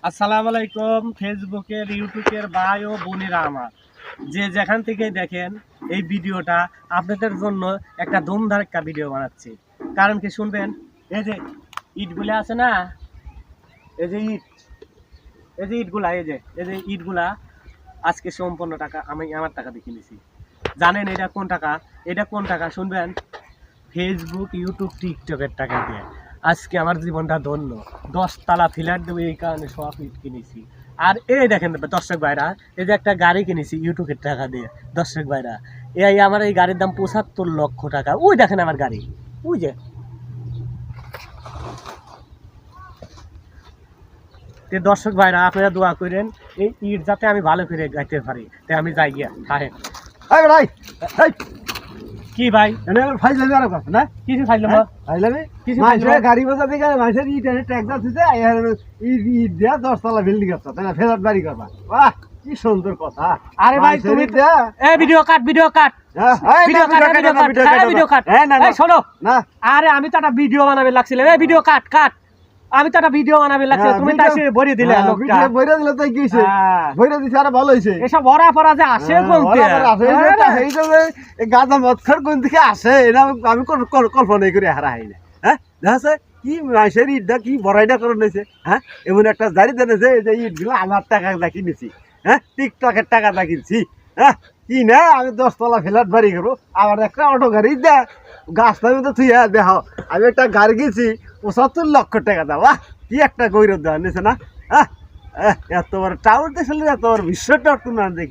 আসসালামু আলাইকুম ফেসবুকের ইউটিউবের ভাই ও বোনেরা আমার যে যেখান থেকে দেখেন এই ভিডিওটা আপনাদের জন্য একটা ধুমধারাক্কা ভিডিও বানাচ্ছি। কারণ কি শুনবেন, এই যে ইটগুলা আছে না, এই যে ইটগুলা ইটগুলা আজকে সম্পূর্ণ টাকা আমি আমার টাকা দিয়ে কিনেছি। জানেন এটা কোন টাকা? এটা কোন টাকা শুনবেন, ফেসবুক ইউটিউব টিকটকের টাকা দিয়ে আজকে আমার জীবনটা ধন্য। 10 তালা ফ্ল্যাট দেবো এই কারণে সব ইট কিনেছি। আর এই দেখেন দর্শক ভাইরা, এই যে একটা গাড়ি কিনেছি ইউটিউবের টাকা দিয়ে। দর্শক ভাইরা, এই আমার এই গাড়ির দাম 75 লক্ষ টাকা। ওই দেখেন আমার গাড়ি, ওই যে। দর্শক ভাইরা আপনারা দোয়া করেন এই ইট যাতে আমি ভালো করে গাইতে পারি, তাই আমি যাই গিয়া থাকেন। ভাই কি ভাই ফাইজলামি আর কথা না, কিছু খাইলাম ফাইজলামি কিছু মানুষের গাড়ি বাজা থেকে মানুষের ইটের ট্যাক্স দিতে ইট দেয়া 10 তলা বিল্ডিং করতে, তাই না? ফেরত বাড়ি করবা। বাহ, কি সুন্দর কথা। আরে ভাই তুমি এই ভিডিও কাট ভিডিও কাট শোনো না। আরে আমি তো একটা ভিডিও বানাবে লাগছিল, এই ভিডিও কাট কাট। আমি তো একটা ভিডিও বানাবে লাগছিল, তুমি তাই বইরে দিলে লোকটা। বইরা দিলে তাই কি হইছে? বইরা দিছে আর ভালো হইছে। এসব ভরা ফরা যে আসে বলতে এই যে গাঁজা মদ খার কোন থেকে আসে এটা আমি কল্পনাই করে হারা হয় না। হ্যাঁ, দেখা কি মানুষের ইটটা কি বড়াইটা করে নিয়েছে। হ্যাঁ, এমন একটা জারি দেনেছে যে ইটগুলো আমার টাকা দা কিনেছি। হ্যাঁ, টিকটকের টাকা দা কিনছি। হ্যাঁ, কি না আমি 10 তলা ফ্ল্যাট বাড়ি করবো, আবার একটা অটো গাড়ি দে গাছটার মধ্যে তুই দেখো আমি একটা গাড়ি কিনছি 75 লক্ষ টাকা দাও। কি একটা গৌরব দেওয়া নিয়েছে না। এত বড় টাওয়ার দেখলে এত বড় বিশ্ব টাওয়ার তুমি দেখি।